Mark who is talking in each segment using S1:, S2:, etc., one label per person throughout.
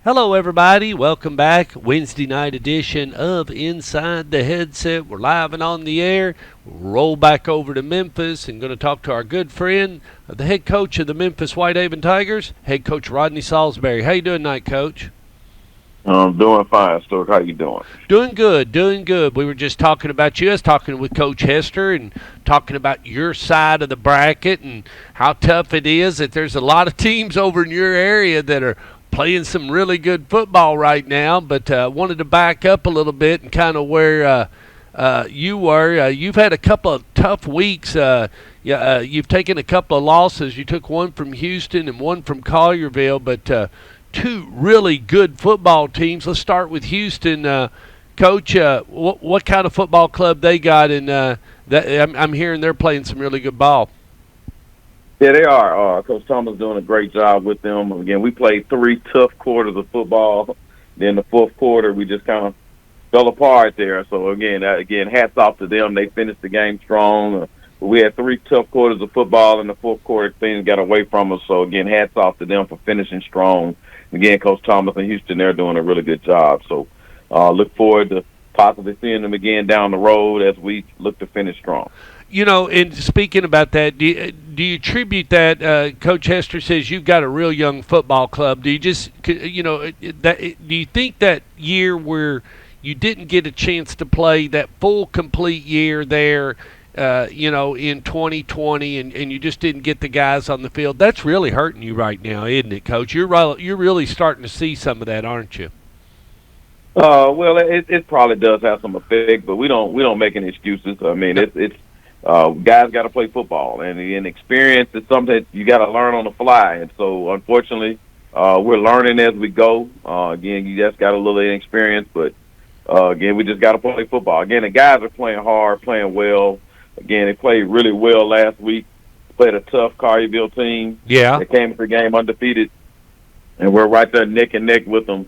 S1: Hello, everybody. Welcome back. Wednesday night edition of Inside the Headset. We're live and on the air. We'll roll back over to Memphis and going to talk to our good friend, the head coach of the Memphis Whitehaven Tigers, head coach Rodney Saulsberry. How you doing tonight, Coach?
S2: I'm doing fine, Stuart. How you doing?
S1: Doing good, doing good. We were just talking about you. I was talking with Coach Hester and talking about your side of the bracket and how tough it is that there's a lot of teams over in your area that are playing some really good football right now, but wanted to back up a little bit and kind of where you were. You've had a couple of tough weeks. You've taken a couple of losses. You took one from Houston and one from Collierville, but two really good football teams. Let's start with Houston. Coach, what kind of football club they got? And I'm hearing they're playing some really good ball.
S2: Yeah, they are. Coach Thomas doing a great job with them. Again, we played 3 tough quarters of football. Then the fourth quarter, we just kind of fell apart there. So, again, hats off to them. They finished the game strong. We had 3 tough quarters of football. In the fourth quarter, things got away from us. So, again, hats off to them for finishing strong. Again, Coach Thomas and Houston, they're doing a really good job. So, look forward to possibly seeing them again down the road as we look to finish strong.
S1: You know, and speaking about that, do you attribute that? Coach Hester says you've got a real young football club. Do you just, do you think that year where you didn't get a chance to play that full, complete year there, in 2020, and you just didn't get the guys on the field, that's really hurting you right now, isn't it, Coach? You're really starting to see some of that, aren't you?
S2: Well, it probably does have some effect, but we don't make any excuses. I mean, it's guys got to play football, and experience is something that you got to learn on the fly. And so, unfortunately, we're learning as we go. Again, you just got a little inexperience, but again, we just got to play football. Again, the guys are playing hard, playing well. Again, they played really well last week. Played a tough Collierville team.
S1: Yeah,
S2: they came to the game undefeated, and we're right there neck and neck with them,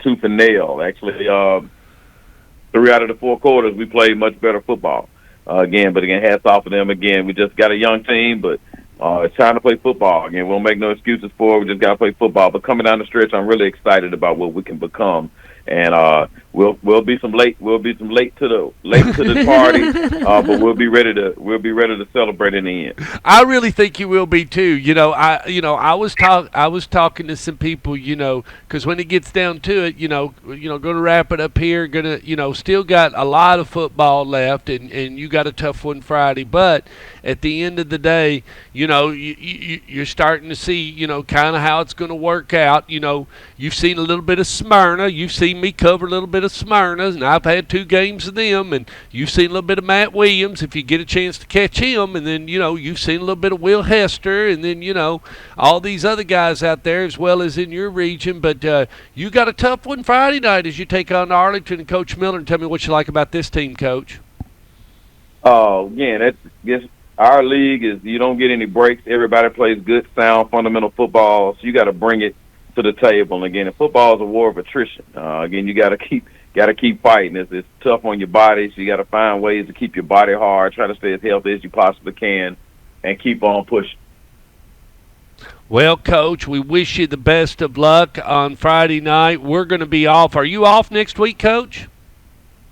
S2: tooth and nail. Actually, 3 out of the 4 quarters, we played much better football. Again, hats off to them. Again, we just got a young team, but it's time to play football. Again, we won't make no excuses for it. We just got to play football. But coming down the stretch, I'm really excited about what we can become. And we'll be some late to the party, but we'll be ready to celebrate in the end.
S1: I really think you will be too. I was talking to some people, because when it gets down to it, going to wrap it up here. Still got a lot of football left, and you got a tough one Friday. But at the end of the day, you're starting to see, kind of how it's going to work out. You've seen a little bit of Smyrna. You've seen me cover a little bit of Smyrna, and I've had 2 games of them, and you've seen a little bit of Matt Williams if you get a chance to catch him, and then you've seen a little bit of Will Hester, and then all these other guys out there as well as in your region. But you got a tough one Friday night as you take on Arlington and Coach Miller. And tell me what you like about this team, Coach.
S2: Again, our league is you don't get any breaks. Everybody plays good, sound, fundamental football, so you got to bring it to the table. And again, football is a war of attrition. Again, you got to keep fighting. It's tough on your body, so you got to find ways to keep your body hard, try to stay as healthy as you possibly can, and keep on pushing.
S1: Well, Coach, we wish you the best of luck on Friday night. We're going to be off. Are you off next week, Coach?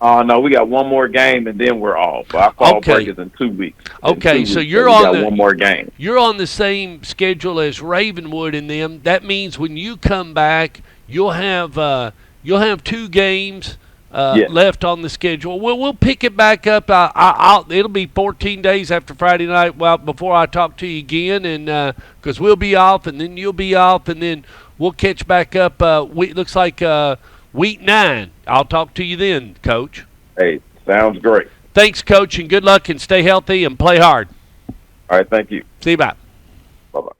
S2: No, we got one more game, and then we're off. Our fall break is in 2 weeks.
S1: Okay, so
S2: you're on one more game.
S1: You're on the same schedule as Ravenwood and them. That means when you come back, you'll have 2 games left on the schedule. We'll pick it back up. It'll be 14 days after Friday night. Well, before I talk to you again, and because we'll be off, and then you'll be off, and then we'll catch back up. Looks like. Week 9. I'll talk to you then, Coach.
S2: Hey, sounds great.
S1: Thanks, Coach, and good luck, and stay healthy and play hard.
S2: All right, thank you.
S1: See you, bye.
S2: Bye-bye.